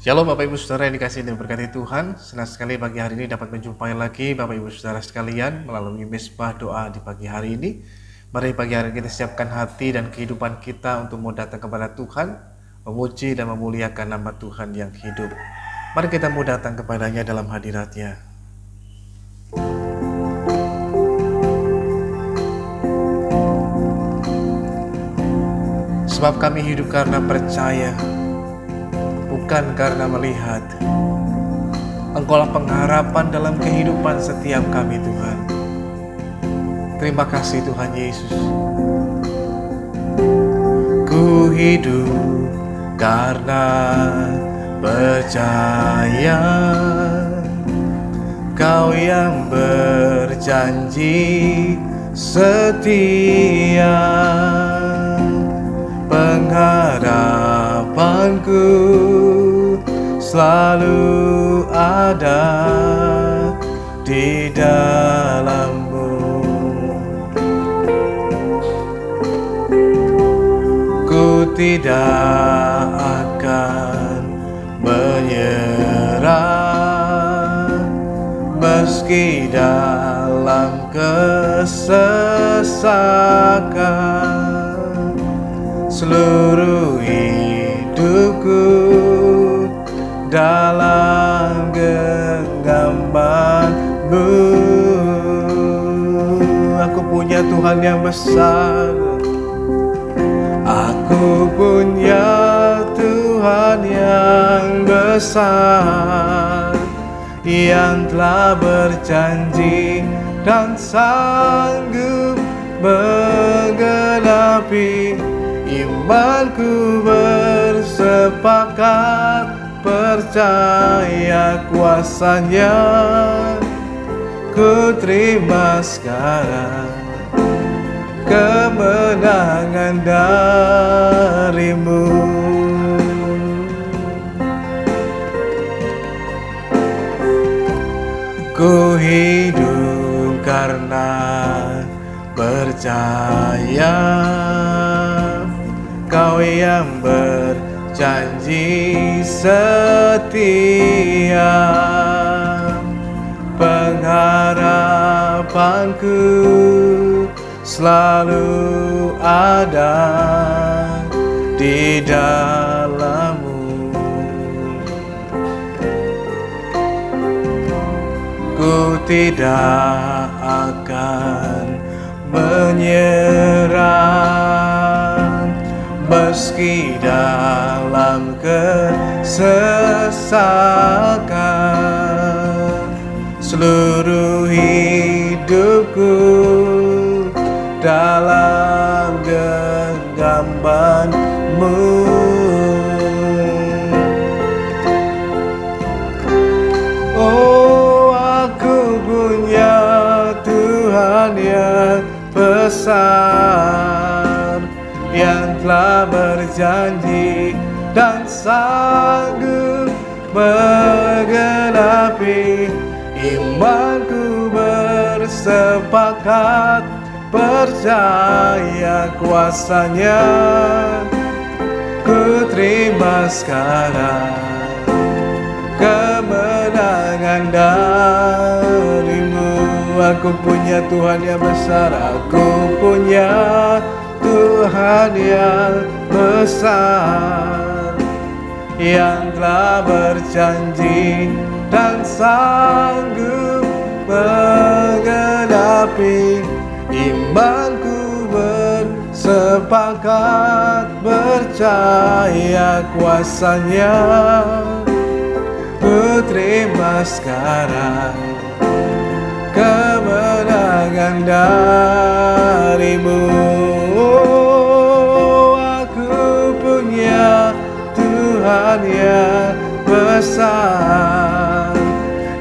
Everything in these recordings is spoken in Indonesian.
Shalom Bapak Ibu Saudara yang dikasihi dan berkati Tuhan. Senang sekali pagi hari ini dapat menjumpai lagi Bapak Ibu Saudara sekalian melalui mesbah doa di pagi hari ini. Mari pagi hari kita siapkan hati dan kehidupan kita untuk mau datang kepada Tuhan, memuji dan memuliakan nama Tuhan yang hidup. Mari kita mau datang kepadanya dalam hadirat-Nya. Sebab kami hidup karena percaya, bukan karena melihat. Engkaulah pengharapan dalam kehidupan setiap kami Tuhan. Terima kasih Tuhan Yesus. Ku hidup karena percaya, Kau yang berjanji setia. Pengharapanku selalu ada di dalam-Mu. Ku tidak akan menyerah meski dalam kesesakan. Seluruh hidupku dalam genggaman-Mu. Aku punya Tuhan yang besar. Aku punya Tuhan yang besar, yang telah berjanji dan sanggup menggenapi. Imanku bersepakat percaya kuasa-Nya. Ku terima sekarang kemenangan dari-Mu. Ku hidup karena percaya, Kau yang berjanji setia. Pengharapanku selalu ada di dalam-Mu. Ku tidak akan menyerah meski dalam kesesakan. Seluruh hidupku dalam genggaman-Mu. Oh, aku punya Tuhan yang besar, yang telah berjanji dan sanggup menggenapi. Imanku bersepakat percaya kuasa-Nya. Ku terima sekarang kemenangan dari-Mu. Aku punya Tuhan yang besar. Aku punya Tuhan yang besar, yang telah berjanji dan sanggup menggenapi. Imanku bersepakat percaya kuasa-Nya. Ku terima sekarang kemenangan dari-Mu. Aku punya Tuhan yang besar,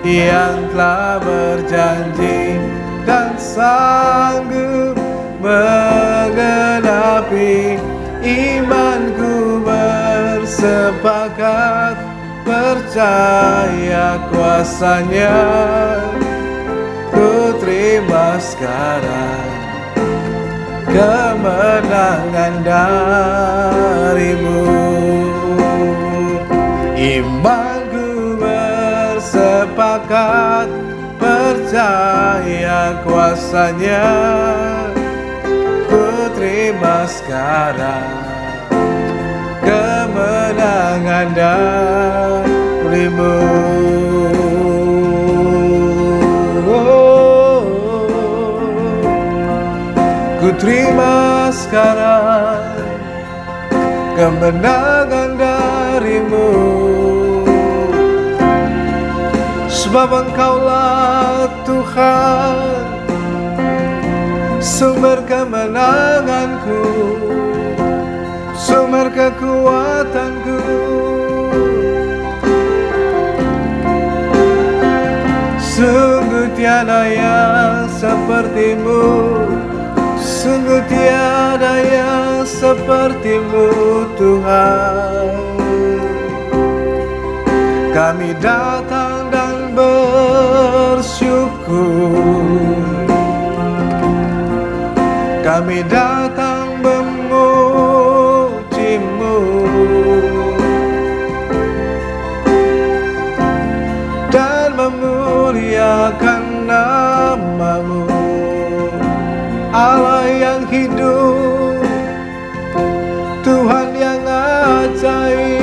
yang telah berjanji dan sanggup menggenapi. Imanku bersepakat percaya kuasa-Nya. Ku terima sekarang kemenangan dari-Mu. Imanku bersepakat percaya kuasanya, ku terima sekarang kemenangan darimu. Ku terima sekarang kemenangan darimu, sebab Engkaulah Tuhan, sumber kemenanganku, sumber kekuatanku. Sungguh tiada yang sepertimu, sungguh tiada yang sepertimu Tuhan. Kami datang dan bersyukur, kami datang memuji-Mu dan memuliakan nama-Mu, Allah yang hidup, Tuhan yang ajaib.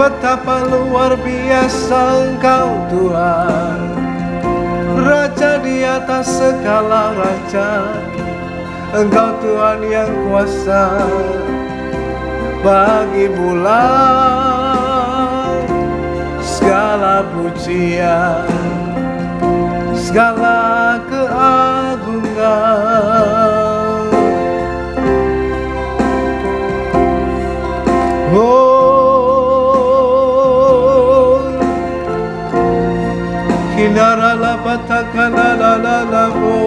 Betapa luar biasa Engkau Tuhan, Raja di atas segala raja. Engkau Tuhan yang kuasa, bagi bulan segala pujian, segala keagungan. Oh, kinara la batakana la la la mo,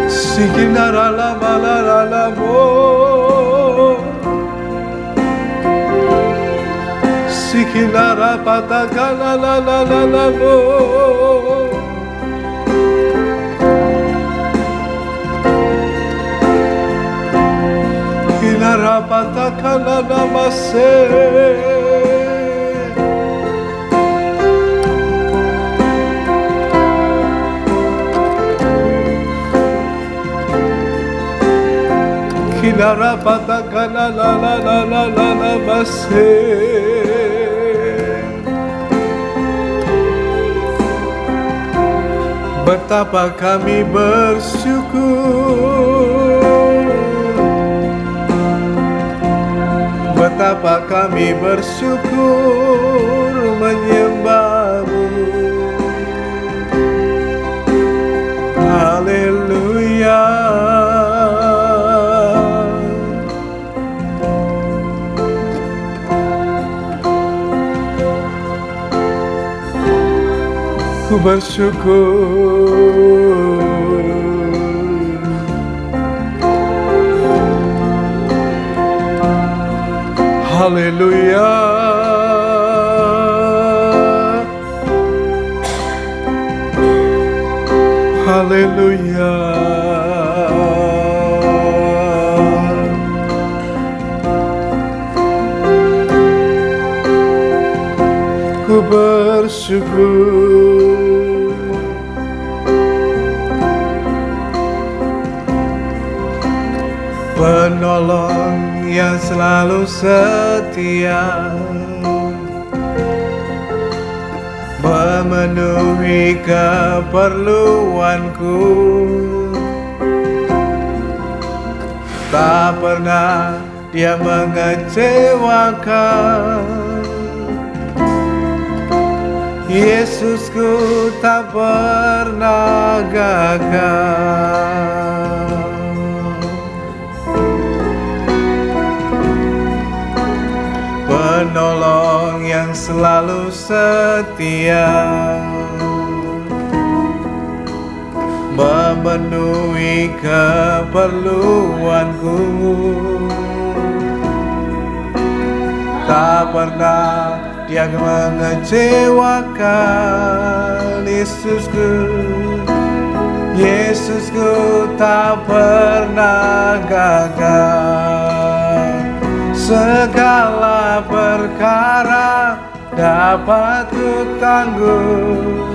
si kinara la la la mo, Sikinara patakala la la la la mo, Kinara patakala namase, Kinara patakala la la la la la namase. Betapa kami bersyukur, betapa kami bersyukur menyembah-Mu. Haleluya. Ku bersyukur, haleluya, haleluya. Ku bersyukur, penolong yang selalu setia, memenuhi keperluanku, tak pernah Dia mengecewakan. Yesusku tak pernah gagal. Penolong yang selalu setia, memenuhi keperluanku, tak pernah yang mengecewakan. Yesusku tak pernah gagal. Segala perkara dapat ku tangguh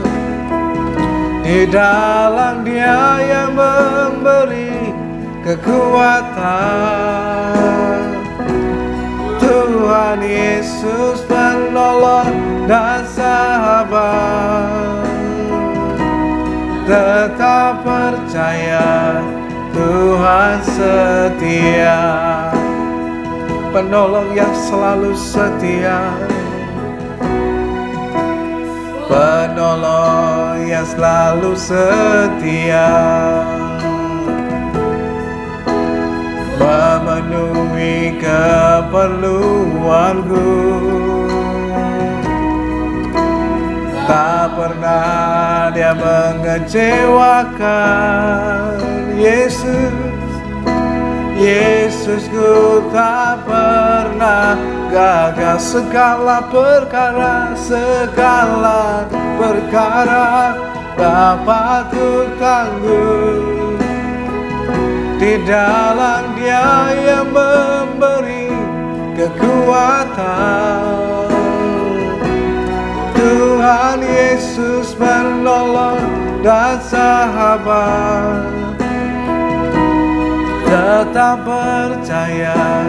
di dalam Dia yang memberi kekuatan. Tuhan Yesus penolong dan sahabat. Tetap percaya Tuhan setia, penolong yang selalu setia, penolong yang selalu setia, memenuhi keperluanku. Tak pernah Dia mengecewakan. Yesusku tak pernah gagal. Segala perkara dapat ku tangguh di dalam Dia yang memberi kekuatan. Tuhan Yesus penolong dan sahabat. Tetap percaya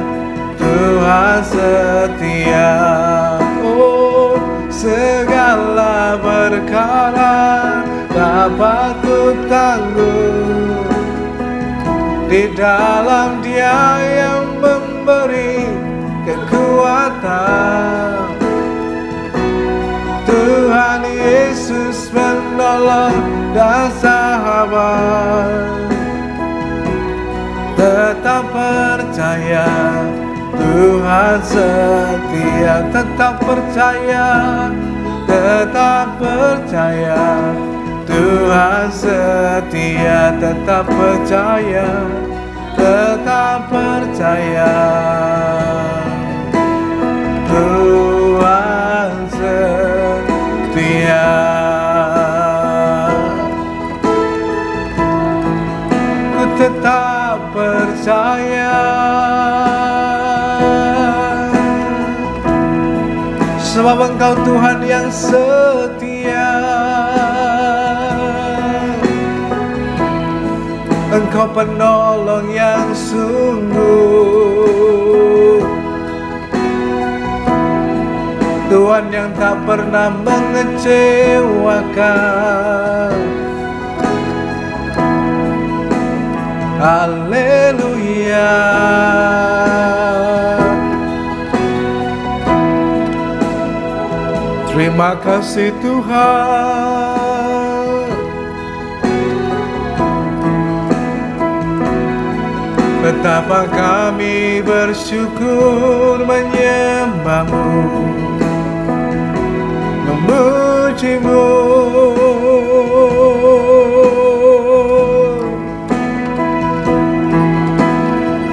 Tuhan setia. Oh, segala perkara dapat ku tangguh di dalam Dia yang memberi kekuatan. Tuhan Yesus penolong dan sahabat. Tetap percaya Tuhan setia. Tetap percaya Tuhan setia. Tetap percaya Tuhan setia. Ku tetap percaya, sebab Engkau Tuhan yang setia. Engkau penolong yang sungguh, Tuhan yang tak pernah mengecewakan. Haleluya. Terima kasih Tuhan. Betapa kami bersyukur menyembah-Mu, memuji-Mu.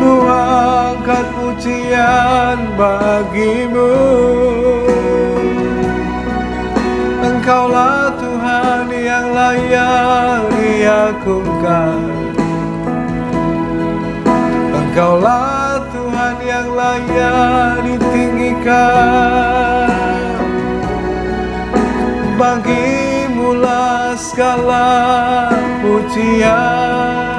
Ku angkat pujian bagi-Mu. Engkaulah Tuhan yang layak diagungkan. Engkaulah Tuhan yang layak ditinggikan. Bagi-Mulah segala pujian.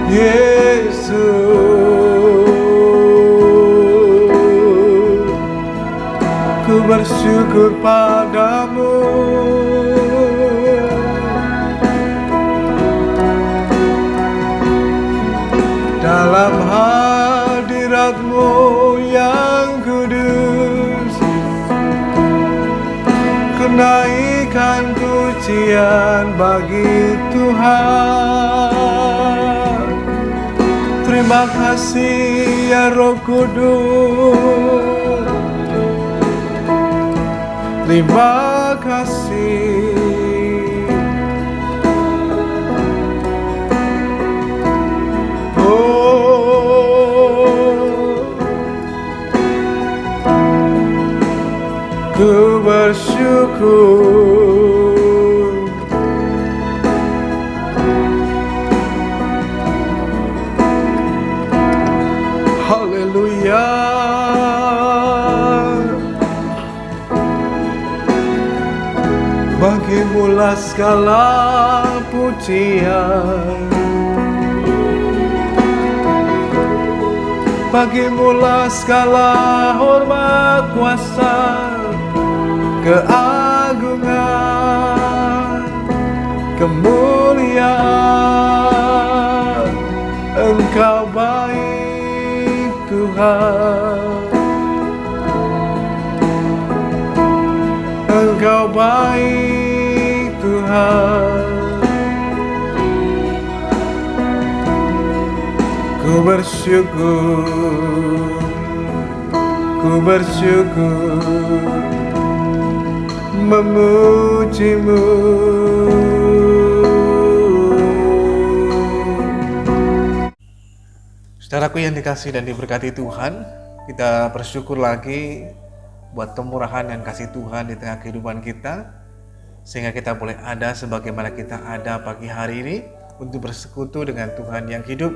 Yesus, ku bersyukur padamu. Dalam hadirat-Mu yang kudus, ku naikkan pujian bagi Tuhan. Terima kasih ya Roh Kudus. Terima kasih. Ku bersyukur, haleluya. Bagimulah segala pujian, bagimulah segala hormat, kuasa, keagungan, kemuliaan. Engkau baik Tuhan, Engkau baik Tuhan. Ku bersyukur, ku bersyukur memujimu. Saudaraku yang dikasihi dan diberkati Tuhan, kita bersyukur lagi buat kemurahan dan kasih Tuhan di tengah kehidupan kita, sehingga kita boleh ada sebagaimana kita ada pagi hari ini untuk bersekutu dengan Tuhan yang hidup,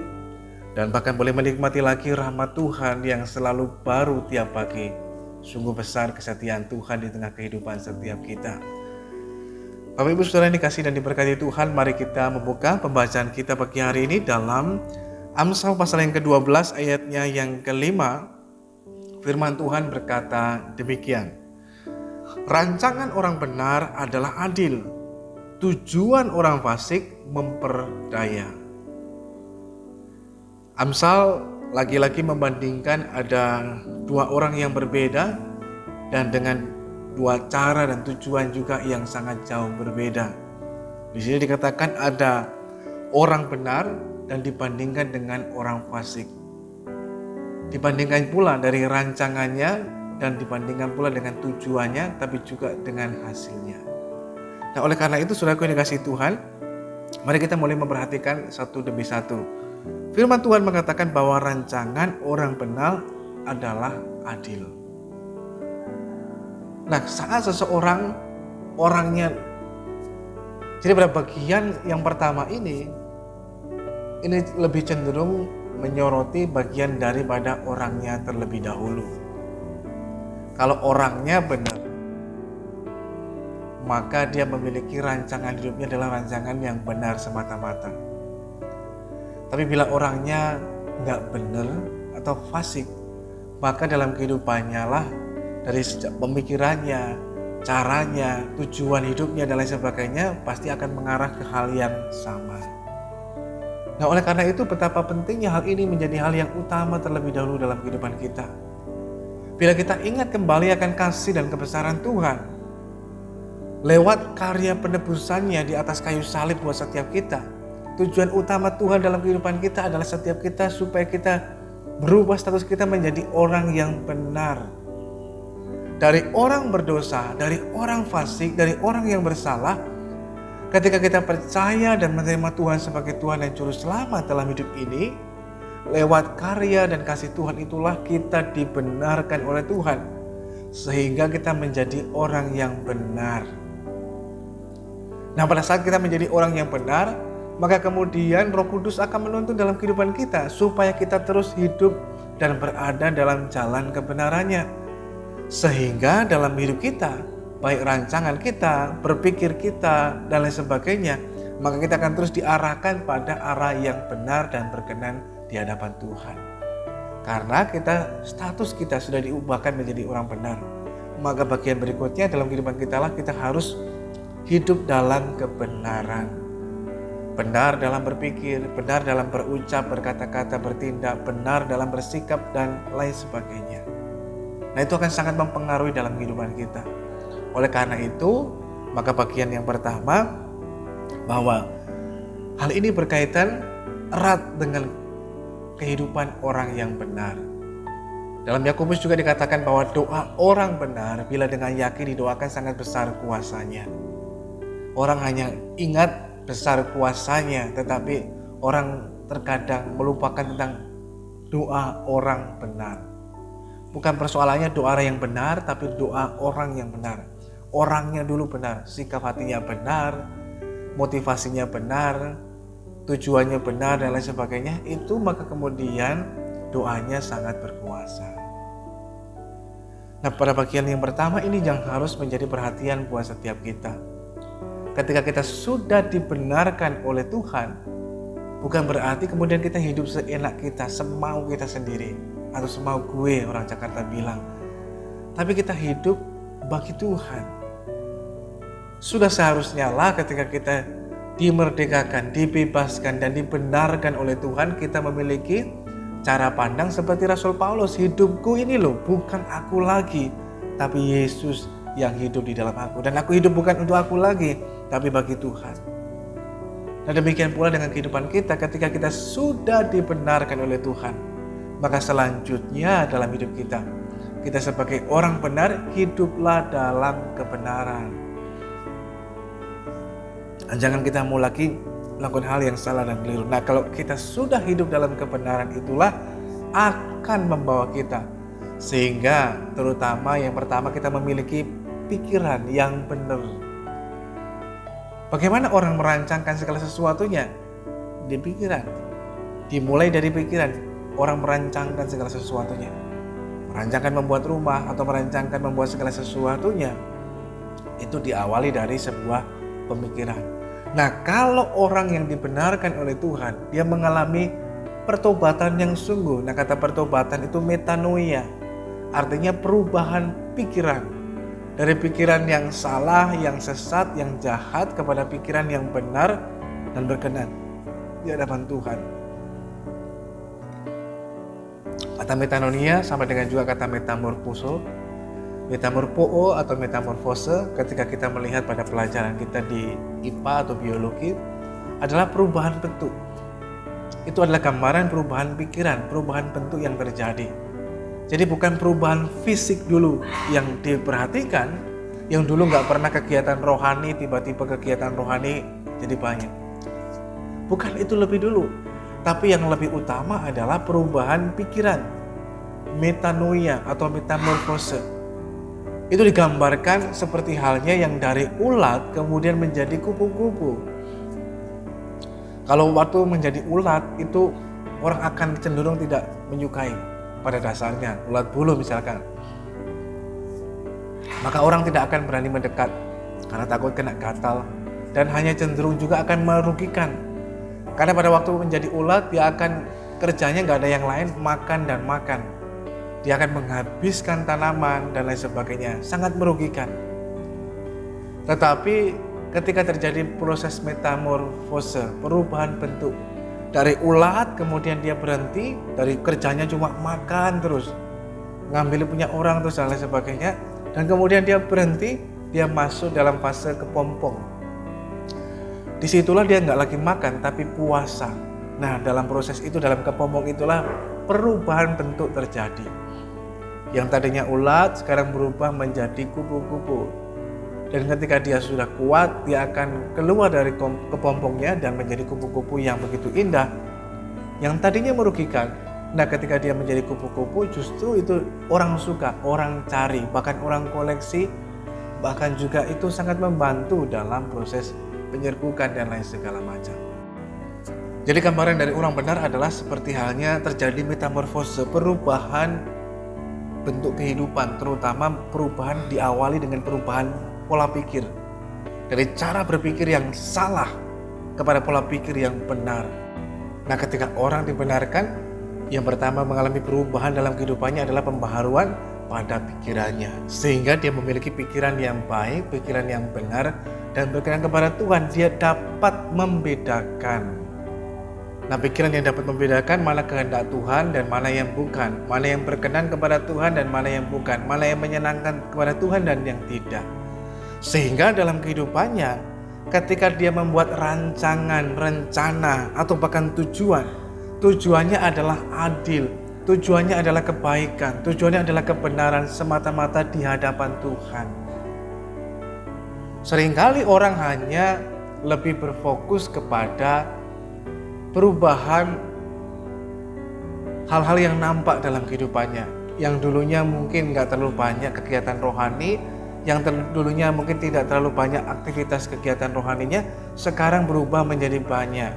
dan bahkan boleh menikmati lagi rahmat Tuhan yang selalu baru tiap pagi. Sungguh besar kesetiaan Tuhan di tengah kehidupan setiap kita. Bapak Ibu Saudara yang dikasihi dan diberkati Tuhan, mari kita membuka pembacaan kita pagi hari ini dalam Amsal pasal yang ke-12 ayatnya yang ke-5. Firman Tuhan berkata demikian. Rancangan orang benar adalah adil, tujuan orang fasik memperdaya. Amsal lagi-lagi membandingkan ada dua orang yang berbeda dan dengan dua cara dan tujuan juga yang sangat jauh berbeda. Di sini dikatakan ada orang benar dan dibandingkan dengan orang fasik. Dibandingkan pula dari rancangannya dan dibandingkan pula dengan tujuannya, tapi juga dengan hasilnya. Nah, oleh karena itu saudaraku yang dikasihi Tuhan, mari kita mulai memperhatikan satu demi satu. Firman Tuhan mengatakan bahwa rancangan orang benar adalah adil. Nah, saat seseorang orangnya, jadi pada bagian yang pertama ini lebih cenderung menyoroti bagian daripada orangnya terlebih dahulu. Kalau orangnya benar, maka dia memiliki rancangan hidupnya adalah rancangan yang benar semata-mata. Tapi bila orangnya nggak benar atau fasik, maka dalam kehidupannya lah, dari sejak pemikirannya, caranya, tujuan hidupnya dan lain sebagainya pasti akan mengarah ke hal yang sama. Nah, oleh karena itu betapa pentingnya hal ini menjadi hal yang utama terlebih dahulu dalam kehidupan kita. Bila kita ingat kembali akan kasih dan kebesaran Tuhan lewat karya penebusannya di atas kayu salib buat setiap kita, tujuan utama Tuhan dalam kehidupan kita adalah setiap kita supaya kita berubah status kita menjadi orang yang benar. Dari orang berdosa, dari orang fasik, dari orang yang bersalah, ketika kita percaya dan menerima Tuhan sebagai Tuhan dan Juru Selamat dalam hidup ini, lewat karya dan kasih Tuhan itulah kita dibenarkan oleh Tuhan, sehingga kita menjadi orang yang benar. Nah, pada saat kita menjadi orang yang benar, maka kemudian Roh Kudus akan menuntun dalam kehidupan kita supaya kita terus hidup dan berada dalam jalan kebenarannya. Sehingga dalam hidup kita, baik rancangan kita, berpikir kita, dan lain sebagainya, maka kita akan terus diarahkan pada arah yang benar dan berkenan di hadapan Tuhan. Karena status kita sudah diubahkan menjadi orang benar, maka bagian berikutnya dalam kehidupan kita lah kita harus hidup dalam kebenaran. Benar dalam berpikir, benar dalam berucap, berkata-kata, bertindak, benar dalam bersikap, dan lain sebagainya. Nah, itu akan sangat mempengaruhi dalam kehidupan kita. Oleh karena itu, maka bagian yang pertama, bahwa hal ini berkaitan erat dengan kehidupan orang yang benar. Dalam Yakobus juga dikatakan bahwa doa orang benar bila dengan yakin didoakan sangat besar kuasanya. Orang hanya ingat besar kuasanya, tetapi orang terkadang melupakan tentang doa orang benar. Bukan persoalannya doa yang benar, tapi doa orang yang benar. Orangnya dulu benar, sikap hatinya benar, motivasinya benar, tujuannya benar dan lain sebagainya. Itu maka kemudian doanya sangat berkuasa. Nah, pada bagian yang pertama ini yang harus menjadi perhatian buat setiap kita. Ketika kita sudah dibenarkan oleh Tuhan, bukan berarti kemudian kita hidup seenak kita, semau kita sendiri, atau semau gue, orang Jakarta bilang. Tapi kita hidup bagi Tuhan. Sudah seharusnya lah ketika kita dimerdekakan, dibebaskan, dan dibenarkan oleh Tuhan, kita memiliki cara pandang seperti Rasul Paulus. Hidupku ini loh, bukan aku lagi, tapi Yesus yang hidup di dalam aku. Dan aku hidup bukan untuk aku lagi, tapi bagi Tuhan. Nah, demikian pula dengan kehidupan kita ketika kita sudah dibenarkan oleh Tuhan. Maka selanjutnya dalam hidup kita sebagai orang benar, hiduplah dalam kebenaran. Dan jangan kita mau lagi melakukan hal yang salah dan keliru. Nah, kalau kita sudah hidup dalam kebenaran, itulah akan membawa kita. Sehingga terutama yang pertama, kita memiliki pikiran yang benar. Bagaimana orang merancangkan segala sesuatunya? Di pikiran. Dimulai dari pikiran. Orang merancangkan segala sesuatunya. Merancangkan membuat rumah atau merancangkan membuat segala sesuatunya, itu diawali dari sebuah pemikiran. Nah, kalau orang yang dibenarkan oleh Tuhan, dia mengalami pertobatan yang sungguh. Nah, kata pertobatan itu metanoia, artinya perubahan pikiran. Dari pikiran yang salah, yang sesat, yang jahat kepada pikiran yang benar dan berkenan di hadapan Tuhan. Kata metanoia sama dengan juga kata metamorpho atau metamorfose ketika kita melihat pada pelajaran kita di IPA atau biologi adalah perubahan bentuk. Itu adalah gambaran perubahan pikiran, perubahan bentuk yang terjadi. Jadi bukan perubahan fisik dulu yang diperhatikan, yang dulu nggak pernah kegiatan rohani, tiba-tiba kegiatan rohani jadi banyak. Bukan itu lebih dulu. Tapi yang lebih utama adalah perubahan pikiran, metanoia atau metamorfose. Itu digambarkan seperti halnya yang dari ulat kemudian menjadi kupu-kupu. Kalau waktu menjadi ulat itu orang akan cenderung tidak menyukai pada dasarnya, ulat bulu misalkan. Maka orang tidak akan berani mendekat karena takut kena gatal dan hanya cenderung juga akan merugikan. Karena pada waktu menjadi ulat, dia akan kerjanya nggak ada yang lain, makan dan makan. Dia akan menghabiskan tanaman dan lain sebagainya, sangat merugikan. Tetapi ketika terjadi proses metamorfose, perubahan bentuk, dari ulat kemudian dia berhenti, dari kerjanya cuma makan terus, ngambil punya orang terus dan lain sebagainya, dan kemudian dia berhenti, dia masuk dalam fase kepompong. Disitulah dia nggak lagi makan tapi puasa. Nah, dalam proses itu, dalam kepompong itulah perubahan bentuk terjadi. Yang tadinya ulat sekarang berubah menjadi kupu-kupu. Dan ketika dia sudah kuat, dia akan keluar dari kepompongnya dan menjadi kupu-kupu yang begitu indah. Yang tadinya merugikan. Nah, ketika dia menjadi kupu-kupu, justru itu orang suka, orang cari, bahkan orang koleksi, bahkan juga itu sangat membantu dalam proses penyerbukan dan lain segala macam. Jadi gambaran dari orang benar adalah seperti halnya terjadi metamorfose, perubahan bentuk kehidupan, terutama perubahan diawali dengan perubahan pola pikir. Dari cara berpikir yang salah kepada pola pikir yang benar. Nah, ketika orang dibenarkan, yang pertama mengalami perubahan dalam kehidupannya adalah pembaharuan pada pikirannya. Sehingga dia memiliki pikiran yang baik, pikiran yang benar, dan berkenan kepada Tuhan. Dia dapat membedakan. Nah, pikiran yang dapat membedakan mana kehendak Tuhan dan mana yang bukan, mana yang berkenan kepada Tuhan dan mana yang bukan, mana yang menyenangkan kepada Tuhan dan yang tidak. Sehingga dalam kehidupannya, ketika dia membuat rancangan, rencana, atau bahkan tujuannya adalah adil, tujuannya adalah kebaikan, tujuannya adalah kebenaran semata-mata di hadapan Tuhan. Seringkali orang hanya lebih berfokus kepada perubahan hal-hal yang nampak dalam kehidupannya, yang dulunya mungkin nggak terlalu banyak kegiatan rohani, yang dulunya mungkin tidak terlalu banyak aktivitas kegiatan rohaninya, sekarang berubah menjadi banyak.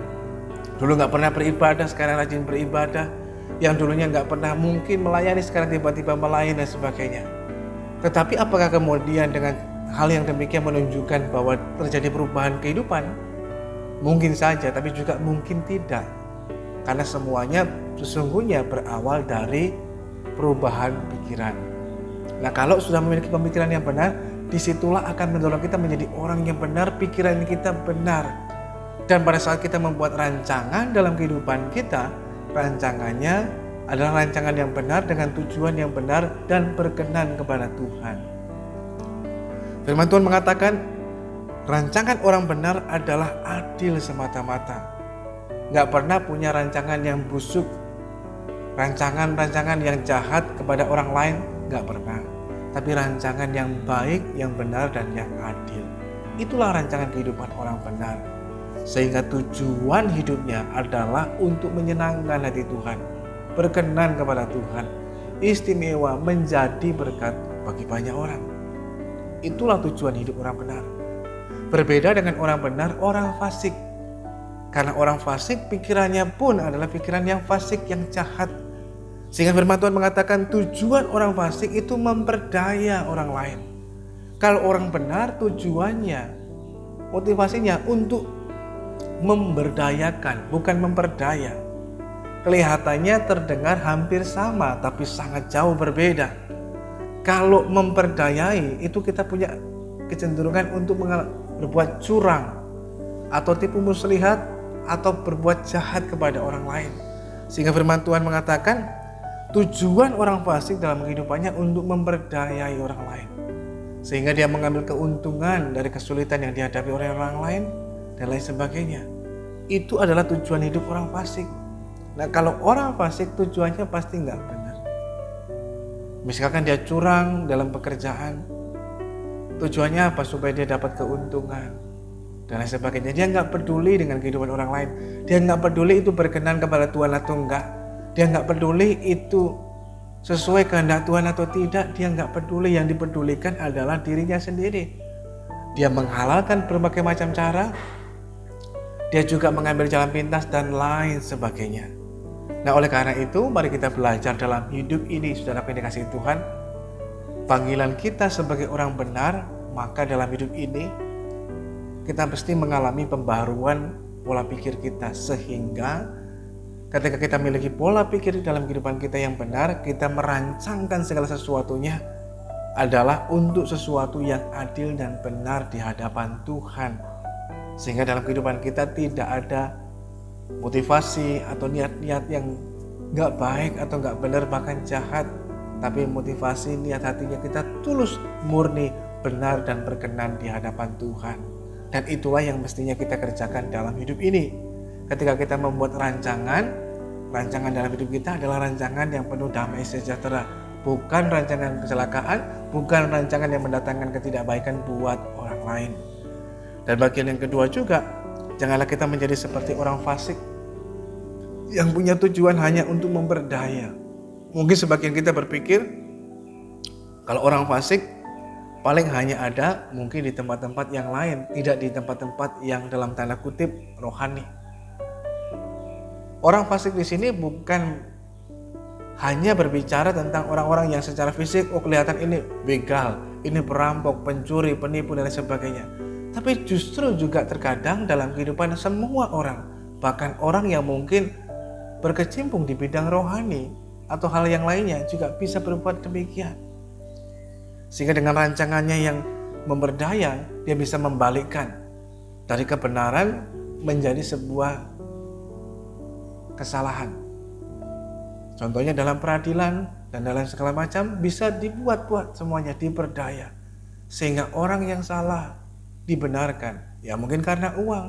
Dulu nggak pernah beribadah, sekarang rajin beribadah. Yang dulunya nggak pernah mungkin melayani, sekarang tiba-tiba melayani dan sebagainya. Tetapi apakah kemudian dengan hal yang demikian menunjukkan bahwa terjadi perubahan kehidupan? Mungkin saja, tapi juga mungkin tidak. Karena semuanya sesungguhnya berawal dari perubahan pikiran. Nah, kalau sudah memiliki pemikiran yang benar, disitulah akan mendorong kita menjadi orang yang benar, pikiran kita benar. Dan pada saat kita membuat rancangan dalam kehidupan kita, rancangannya adalah rancangan yang benar dengan tujuan yang benar dan berkenan kepada Tuhan. Firman Tuhan mengatakan, rancangan orang benar adalah adil semata-mata. Gak pernah punya rancangan yang busuk, rancangan-rancangan yang jahat kepada orang lain, gak pernah. Tapi rancangan yang baik, yang benar, dan yang adil. Itulah rancangan kehidupan orang benar. Sehingga tujuan hidupnya adalah untuk menyenangkan hati Tuhan, berkenan kepada Tuhan, istimewa, menjadi berkat bagi banyak orang. Itulah tujuan hidup orang benar. Berbeda dengan orang benar, orang fasik. Karena orang fasik pikirannya pun adalah pikiran yang fasik, yang jahat. Sehingga firman Tuhan mengatakan tujuan orang fasik itu memperdaya orang lain. Kalau orang benar tujuannya, motivasinya untuk memberdayakan, bukan memperdaya. Kelihatannya terdengar hampir sama, tapi sangat jauh berbeda. Kalau memperdayai itu kita punya kecenderungan untuk berbuat curang atau tipu muslihat atau berbuat jahat kepada orang lain. Sehingga firman Tuhan mengatakan tujuan orang fasik dalam kehidupannya untuk memperdayai orang lain, sehingga dia mengambil keuntungan dari kesulitan yang dihadapi oleh orang lain dan lain sebagainya. Itu adalah tujuan hidup orang fasik. Nah, kalau orang fasik tujuannya pasti nggak benar. Misalkan dia curang dalam pekerjaan, tujuannya apa? Supaya dia dapat keuntungan dan lain sebagainya. Dia nggak peduli dengan kehidupan orang lain. Dia nggak peduli itu berkenan kepada Tuhan atau enggak. Dia nggak peduli itu sesuai kehendak Tuhan atau tidak. Dia nggak peduli. Yang dipedulikan adalah dirinya sendiri. Dia menghalalkan berbagai macam cara. Dia juga mengambil jalan pintas dan lain sebagainya. Nah, oleh karena itu mari kita belajar dalam hidup ini, saudara yang dikasihi Tuhan. Panggilan kita sebagai orang benar, maka dalam hidup ini kita mesti mengalami pembaharuan pola pikir kita, sehingga ketika kita memiliki pola pikir dalam kehidupan kita yang benar, kita merancangkan segala sesuatunya adalah untuk sesuatu yang adil dan benar di hadapan Tuhan. Sehingga dalam kehidupan kita tidak ada motivasi atau niat-niat yang gak baik atau gak benar, bahkan jahat. Tapi motivasi niat hatinya kita tulus, murni, benar dan berkenan di hadapan Tuhan. Dan itulah yang mestinya kita kerjakan dalam hidup ini. Ketika kita membuat rancangan dalam hidup kita adalah rancangan yang penuh damai sejahtera. Bukan rancangan kecelakaan, bukan rancangan yang mendatangkan ketidakbaikan buat orang lain. Dan bagian yang kedua juga, janganlah kita menjadi seperti orang fasik yang punya tujuan hanya untuk memperdaya. Mungkin sebagian kita berpikir kalau orang fasik paling hanya ada mungkin di tempat-tempat yang lain, tidak di tempat-tempat yang dalam tanda kutip rohani. Orang fasik di sini bukan hanya berbicara tentang orang-orang yang secara fisik kelihatan ini begal, ini perampok, pencuri, penipu dan lain sebagainya. Tapi justru juga terkadang dalam kehidupan semua orang, bahkan orang yang mungkin berkecimpung di bidang rohani atau hal yang lainnya juga bisa berbuat demikian. Sehingga dengan rancangannya yang memberdaya, dia bisa membalikkan dari kebenaran menjadi sebuah kesalahan. Contohnya dalam peradilan dan dalam segala macam bisa dibuat-buat semuanya, diperdaya. Sehingga orang yang salah dibenarkan, ya mungkin karena uang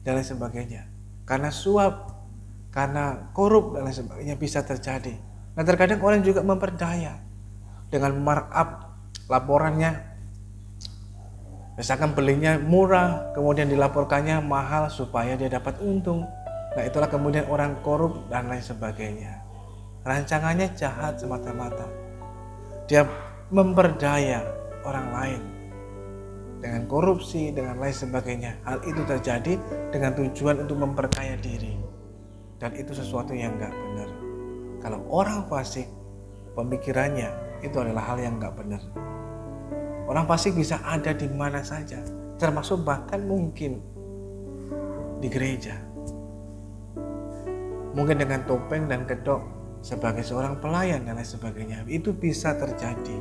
dan lain sebagainya, karena suap, karena korup dan lain sebagainya bisa terjadi. Nah, terkadang orang juga memperdaya dengan markup laporannya, misalkan belinya murah kemudian dilaporkannya mahal supaya dia dapat untung. Nah, itulah kemudian orang korup dan lain sebagainya. Rancangannya jahat semata-mata. dia memperdaya orang lain dengan korupsi, dengan lain sebagainya. Hal itu terjadi dengan tujuan untuk memperkaya diri, dan itu sesuatu yang gak benar. Kalau orang fasik, pemikirannya itu adalah hal yang gak benar. Orang fasik bisa ada di mana saja, termasuk bahkan mungkin di gereja. Mungkin dengan topeng dan kedok sebagai seorang pelayan dan lain sebagainya. Itu bisa terjadi.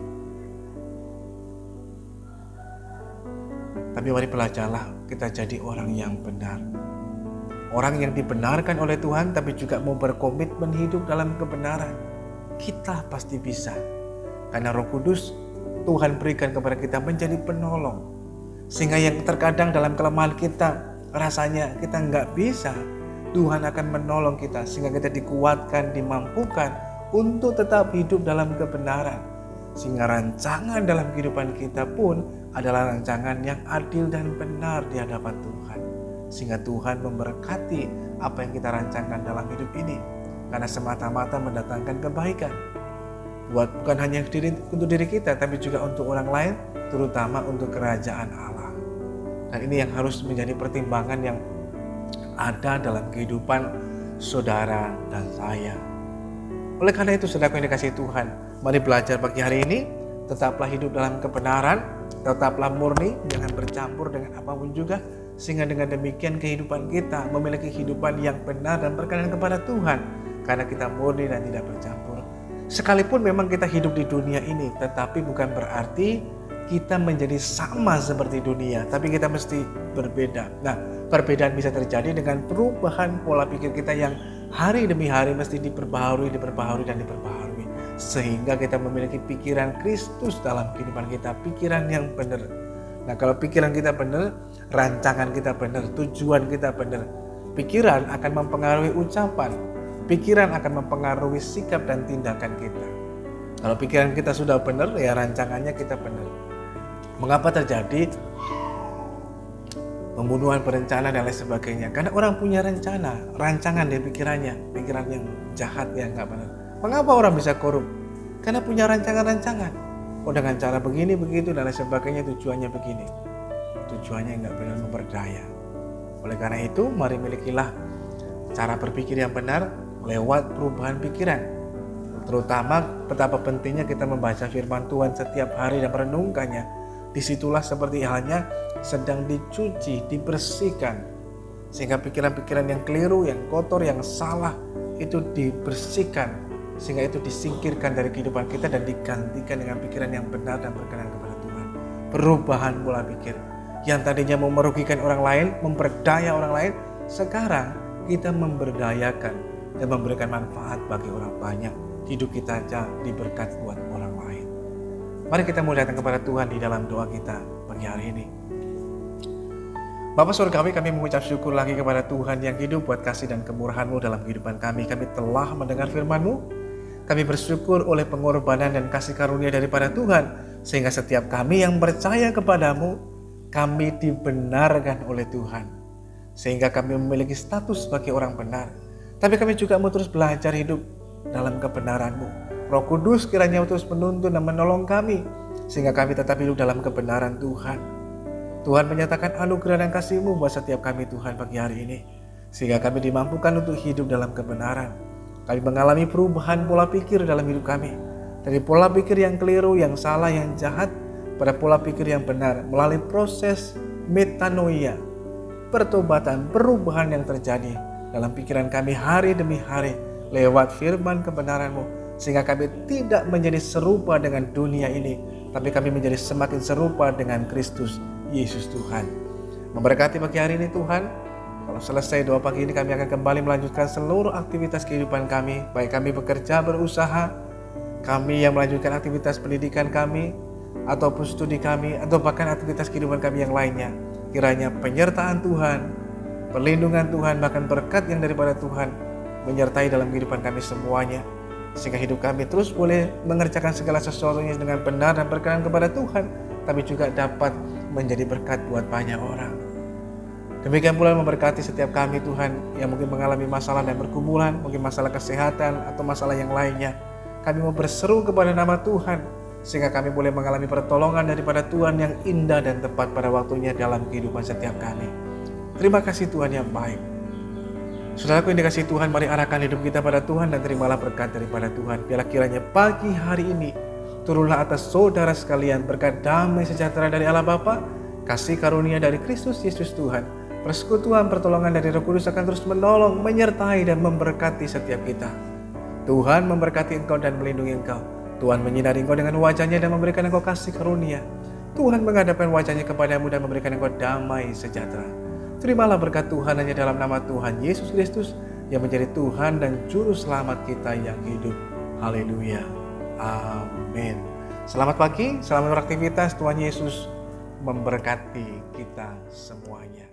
Tapi mari belajarlah kita jadi orang yang benar. Orang yang dibenarkan oleh Tuhan tapi juga mau berkomitmen hidup dalam kebenaran. Kita pasti bisa. Karena Roh Kudus Tuhan berikan kepada kita menjadi penolong. Sehingga yang terkadang dalam kelemahan kita rasanya kita nggak bisa, Tuhan akan menolong kita sehingga kita dikuatkan, dimampukan untuk tetap hidup dalam kebenaran. Sehingga rancangan dalam kehidupan kita pun adalah rancangan yang adil dan benar di hadapan Tuhan. Sehingga Tuhan memberkati apa yang kita rancangkan dalam hidup ini. Karena semata-mata mendatangkan kebaikan. Bukan hanya untuk diri kita, tapi juga untuk orang lain, terutama untuk kerajaan Allah. Dan ini yang harus menjadi pertimbangan yang ada dalam kehidupan saudara dan saya. Oleh karena itu, saudara yang dikasihi Tuhan, mari belajar pagi hari ini, tetaplah hidup dalam kebenaran, tetaplah murni, jangan bercampur dengan apapun juga, sehingga dengan demikian kehidupan kita memiliki kehidupan yang benar dan berkenan kepada Tuhan, karena kita murni dan tidak bercampur. Sekalipun memang kita hidup di dunia ini, tetapi bukan berarti kita menjadi sama seperti dunia, tapi kita mesti berbeda. Nah, perbedaan bisa terjadi dengan perubahan pola pikir kita yang hari demi hari mesti diperbaharui, sehingga kita memiliki pikiran Kristus dalam kehidupan kita, pikiran yang benar. Nah, kalau pikiran kita benar, rancangan kita benar, tujuan kita benar, pikiran akan mempengaruhi ucapan, pikiran akan mempengaruhi sikap dan tindakan kita. Kalau pikiran kita sudah benar, ya rancangannya kita benar. Mengapa terjadi pembunuhan berencana dan lain sebagainya? Karena orang punya rencana, rancangan di pikirannya, pikiran yang jahat, yang nggak benar. Mengapa orang bisa korup? Karena punya rancangan-rancangan. Oh, dengan cara begini, begitu dan lain sebagainya, tujuannya begini. Tujuannya nggak benar, memperdaya. Oleh karena itu, mari milikilah cara berpikir yang benar lewat perubahan pikiran. Terutama betapa pentingnya kita membaca firman Tuhan setiap hari dan merenungkannya. Disitulah seperti halnya sedang dicuci, dibersihkan. Sehingga pikiran-pikiran yang keliru, yang kotor, yang salah itu dibersihkan. Sehingga itu disingkirkan dari kehidupan kita dan digantikan dengan pikiran yang benar dan berkenan kepada Tuhan. Perubahan pola pikir. Yang tadinya mau merugikan orang lain, memperdaya orang lain, sekarang kita memberdayakan dan memberikan manfaat bagi orang banyak. Hidup kita aja diberkat buat orang lain. Mari kita mulai datang kepada Tuhan di dalam doa kita pagi hari ini. Bapa Surgawi, kami mengucap syukur lagi kepada Tuhan yang hidup buat kasih dan kemurahan-Mu dalam kehidupan kami. Kami telah mendengar firman-Mu. Kami bersyukur oleh pengorbanan dan kasih karunia daripada Tuhan. Sehingga setiap kami yang percaya kepadamu, kami dibenarkan oleh Tuhan. Sehingga kami memiliki status sebagai orang benar. Tapi kami juga mau terus belajar hidup dalam kebenaran-Mu. Roh Kudus kiranya terus menuntun dan menolong kami, sehingga kami tetap hidup dalam kebenaran Tuhan. Tuhan menyatakan anugerah dan kasih-Mu buat setiap kami Tuhan pagi hari ini, sehingga kami dimampukan untuk hidup dalam kebenaran. Kami mengalami perubahan pola pikir dalam hidup kami, dari pola pikir yang keliru, yang salah, yang jahat, pada pola pikir yang benar, melalui proses metanoia, pertobatan, perubahan yang terjadi dalam pikiran kami hari demi hari, lewat firman kebenaran-Mu. Sehingga kami tidak menjadi serupa dengan dunia ini, tapi kami menjadi semakin serupa dengan Kristus Yesus Tuhan. Memberkati pagi hari ini Tuhan. Kalau selesai doa pagi ini, kami akan kembali melanjutkan seluruh aktivitas kehidupan kami. Baik kami bekerja, berusaha, kami yang melanjutkan aktivitas pendidikan kami, ataupun studi kami, atau bahkan aktivitas kehidupan kami yang lainnya. Kiranya penyertaan Tuhan, perlindungan Tuhan, bahkan berkat yang daripada Tuhan menyertai dalam kehidupan kami semuanya. Sehingga hidup kami terus boleh mengerjakan segala sesuatunya dengan benar dan berkenan kepada Tuhan, tapi juga dapat menjadi berkat buat banyak orang. Demikian pula memberkati setiap kami Tuhan yang mungkin mengalami masalah dan pergumulan, mungkin masalah kesehatan atau masalah yang lainnya. Kami mau berseru kepada nama Tuhan, sehingga kami boleh mengalami pertolongan daripada Tuhan yang indah dan tepat pada waktunya dalam kehidupan setiap kami. Terima kasih Tuhan yang baik. Saudaraku yang dikasihi Tuhan, mari arahkan hidup kita pada Tuhan dan terimalah berkat daripada Tuhan. Biarlah kiranya pagi hari ini turunlah atas saudara sekalian berkat damai sejahtera dari Allah Bapa, kasih karunia dari Kristus Yesus Tuhan, persekutuan pertolongan dari Roh Kudus akan terus menolong, menyertai dan memberkati setiap kita. Tuhan memberkati engkau dan melindungi engkau. Tuhan menyinari engkau dengan wajahnya dan memberikan engkau kasih karunia. Tuhan menghadapkan wajahnya kepadamu dan memberikan engkau damai sejahtera. Terimalah berkat Tuhan hanya dalam nama Tuhan Yesus Kristus yang menjadi Tuhan dan Juru Selamat kita yang hidup. Haleluya. Amin. Selamat pagi, selamat beraktivitas. Tuhan Yesus memberkati kita semuanya.